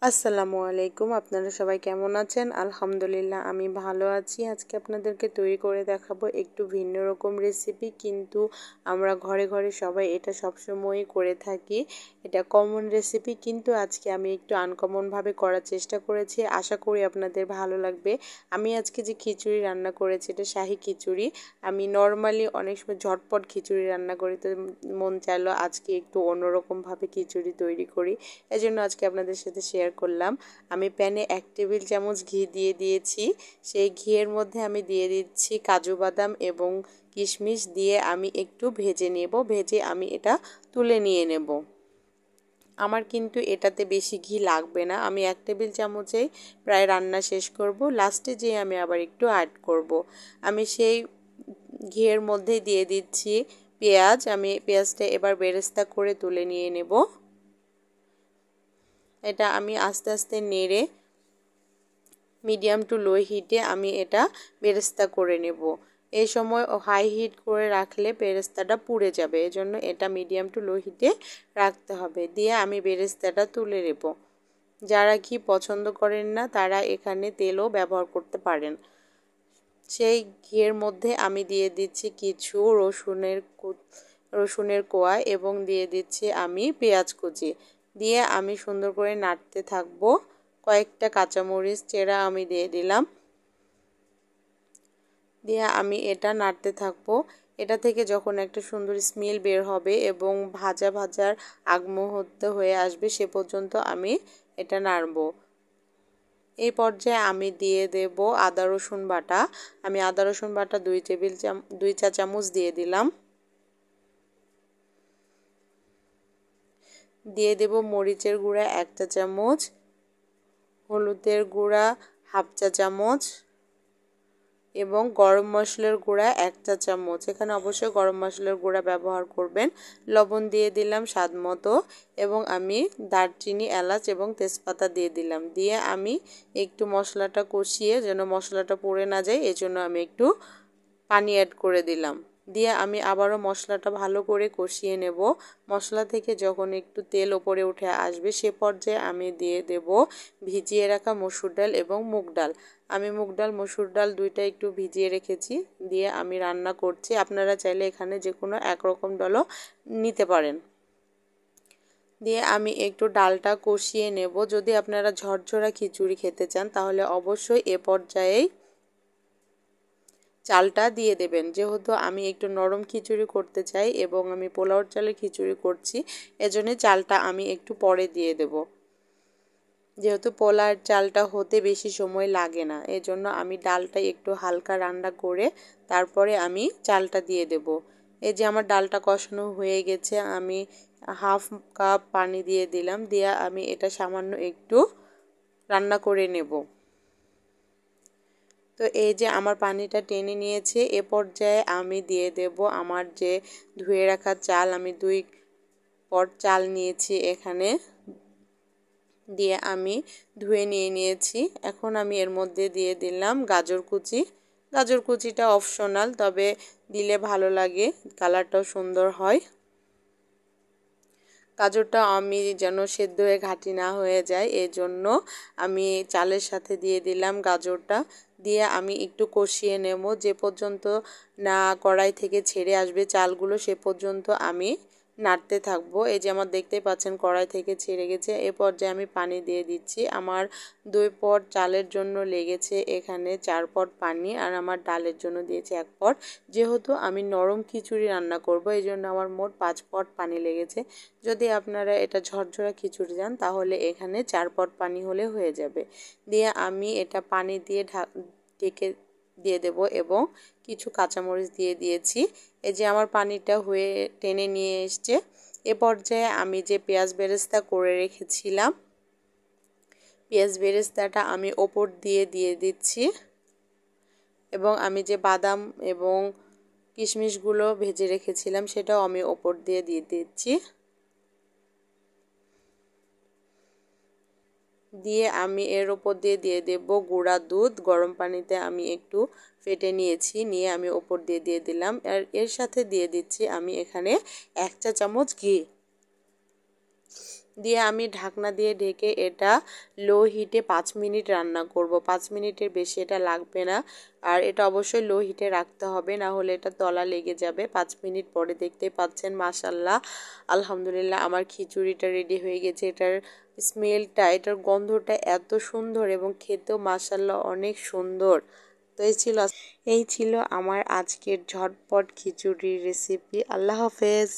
আসসালামু আলাইকুম। আপনারা সবাই কেমন আছেন? আলহামদুলিল্লাহ আমি ভালো আছি। আজকে আপনাদেরকে তৈরি করে দেখাবো একটু ভিন্ন রকম রেসিপি, কিন্তু আমরা ঘরে ঘরে সবাই এটা সবসময়ই করে থাকি। এটা কমন রেসিপি, কিন্তু আজকে আমি একটু আনকমনভাবে করার চেষ্টা করেছি। আশা করি আপনাদের ভালো লাগবে। আমি আজকে যে খিচুড়ি রান্না করেছি এটা শাহী খিচুড়ি। আমি নর্মালি অনেক সময় ঝটপট খিচুড়ি রান্না করি, তো মন চাইলো আজকে একটু অন্যরকমভাবে খিচুড়ি তৈরি করি। এজন্য আজকে আপনাদের সাথে শেয়ার করলাম। আমি প্যানে 1 টেবিল চামচ ঘি দিয়ে দিয়েছি। সেই ঘিয়ের মধ্যে আমি দিয়ে দিচ্ছি কাজু বাদাম এবং কিশমিশ, দিয়ে আমি একটু ভেজে নেব। ভেজে আমি এটা তুলে নিয়ে নেব। আমার কিন্তু এটাতে বেশি ঘি লাগবে না। আমি 1 টেবিল চামচেই প্রায় রান্না শেষ করব। লাস্টে যেয়ে আমি আবার একটু অ্যাড করব। আমি সেই ঘিয়ের মধ্যে দিয়ে দিচ্ছি পেঁয়াজ। আমি পেঁয়াজটা এবার বেরেস্তা করে তুলে নিয়ে নেব। এটা আমি আস্তে আস্তে নেড়ে মিডিয়াম টু লো হিটে আমি এটা বেরেস্তা করে নেব। এই সময় হাই হিট করে রাখলে বেরেস্তাটা পুড়ে যাবে, এজন্য এটা মিডিয়াম টু লো হিটে রাখতে হবে। দিয়ে আমি বেরেস্তাটা তুলে নেব। যারা ঘি পছন্দ করেন না তারা এখানে তেলও ব্যবহার করতে পারেন। সেই ঘিয়ের মধ্যে আমি দিয়ে দিচ্ছি কিছু রসুনের কোয়া এবং দিয়ে দিচ্ছি আমি পেঁয়াজ কুচি। দিয়ে আমি সুন্দর করে নাড়তে থাকবো। কয়েকটা কাঁচামরিচ চেরা আমি দিয়ে দিলাম। দিয়ে আমি এটা নাড়তে থাকবো। এটা থেকে যখন একটা সুন্দর স্মেল বের হবে এবং ভাজা ভাজার আগ মুহূর্ত হয়ে আসবে, সে পর্যন্ত আমি এটা নাড়বো। এই পর্যায়ে আমি দিয়ে দেব আদা রসুন বাটা। আমি আদা রসুন বাটা 2 চা চামচ দিয়ে দিলাম। দিয়ে দেব মরিচের গুঁড়া 1 চা চামচ, হলুদের গুঁড়া 1/2 চা চামচ এবং গরম মশলার গুঁড়া 1 চা চামচ। এখানে অবশ্যই গরম মশলার গুঁড়া ব্যবহার করবেন। লবণ দিয়ে দিলাম স্বাদ মতো এবং আমি দারচিনি, এলাচ এবং তেজপাতা দিয়ে দিলাম। দিয়ে আমি একটু মশলাটা কষিয়ে, যেন মশলাটা পুড়ে না যায়, এজন্য আমি একটু পানি অ্যাড করে দিলাম। দিয়ে আমি আবারও মশলাটা ভালো করে কষিয়ে নেব। মশলা থেকে যখন একটু তেল ওপরে উঠে আসবে, সে পর্যায়ে আমি দিয়ে দেব ভিজিয়ে রাখা মসুর ডাল এবং মুগ ডাল। আমি মুগ ডাল মসুর ডাল দুইটা একটু ভিজিয়ে রেখেছি। দিয়ে আমি রান্না করছি। আপনারা চাইলে এখানে যে কোনো একরকম ডালও নিতে পারেন। দিয়ে আমি একটু ডালটা কষিয়ে নেব। যদি আপনারা ঝরঝরা খিচুড়ি খেতে চান তাহলে অবশ্যই এ পর্যায়েই চালটা দিয়ে দেবেন। যেহেতু আমি একটু নরম খিচুড়ি করতে চাই এবং আমি পোলাওর চালের খিচুড়ি করছি, এজন্য চালটা আমি একটু পরে দিয়ে দেব। যেহেতু পোলার চালটা হতে বেশি সময় লাগে না, এজন্য আমি ডালটা একটু হালকা রান্না করে তারপরে আমি চালটা দিয়ে দেব। এই যে আমার ডালটা কষানো হয়ে গেছে, আমি 1/2 কাপ পানি দিয়ে দিলাম। দিয়ে আমি এটা সামান্য একটু রান্না করে নেব। তো এই যে আমার পানিটা টেনে নিয়েছে, এ পর্যায়ে আমি দিয়ে দেব আমার যে ধুয়ে রাখা চাল। আমি 2 পট চাল নিয়েছি এখানে। দিয়ে আমি ধুয়ে নিয়েছি। এখন আমি এর মধ্যে দিয়ে দিলাম গাজর কুচি। গাজর কুচিটা অপশনাল, তবে দিলে ভালো লাগে, কালারটাও সুন্দর হয়। গাজরটা আমি যেন সেদ্ধ হয়ে ঘাঁটি না হয়ে যায়, এজন্য আমি চালের সাথে দিয়ে দিলাম গাজরটা। দিয়ে আমি একটু কষিয়ে নেব। যে পর্যন্ত না কড়াই থেকে ছেড়ে আসবে চালগুলো, সে পর্যন্ত আমি নাড়তে থাকবো। এই যে আমার দেখতেই পাচ্ছেন কড়াই থেকে ছেড়ে গেছে। এ পর্যায়ে আমি পানি দিয়ে দিচ্ছি। আমার 2 পট চালের জন্য লেগেছে এখানে 4 পট পানি, আর আমার ডালের জন্য দিয়েছি 1 পট। যেহেতু আমি নরম খিচুড়ি রান্না করব, এই জন্য আমার মোট 5 পট পানি লেগেছে। যদি আপনারা এটা ঝরঝরা খিচুড়ি চান তাহলে এখানে 4 পট পানি হলে হয়ে যাবে। দিয়ে আমি এটা পানি দিয়ে ঢেকে দিয়ে দেব এবং কিছু কাঁচামরিচ দিয়ে দিয়েছি। এই যে আমার পানিটা হয়ে টেনে নিয়ে এসছে। এ পর্যায়ে আমি যে পেঁয়াজ বেরেস্তা করে রেখেছিলাম, পেঁয়াজ বেরেস্তাটা আমি ওপর দিয়ে দিচ্ছি এবং আমি যে বাদাম এবং কিশমিশগুলো ভেজে রেখেছিলাম সেটাও আমি ওপর দিয়ে দিচ্ছি। দিয়ে আমি এর ওপর দিয়ে দেব গুঁড়া দুধ। গরম পানিতে আমি একটু ফেটে নিয়েছি, নিয়ে আমি ওপর দিয়ে দিলাম। আর এর সাথে দিয়ে দিচ্ছি আমি এখানে 1 চা চামচ ঘি। দিয়ে আমি ঢাকনা দিয়ে ঢেকে এটা লো হিটে 5 মিনিট রান্না করব। 5 মিনিটের বেশি এটা লাগবে না। আর এটা অবশ্যই লো হিটে রাখতে হবে, না হলে এটা তলা লেগে যাবে। 5 মিনিট পরে দেখতেই পাচ্ছেন মাশাআল্লাহ আলহামদুলিল্লাহ আমার খিচুড়িটা রেডি হয়ে গেছে। এটার স্মেলটা, এটার গন্ধটা এত সুন্দর এবং খেতেও মাশাআল্লাহ অনেক সুন্দর। তো এই ছিল আমার আজকের ঝটপট খিচুড়ির রেসিপি। আল্লাহ হাফেজ।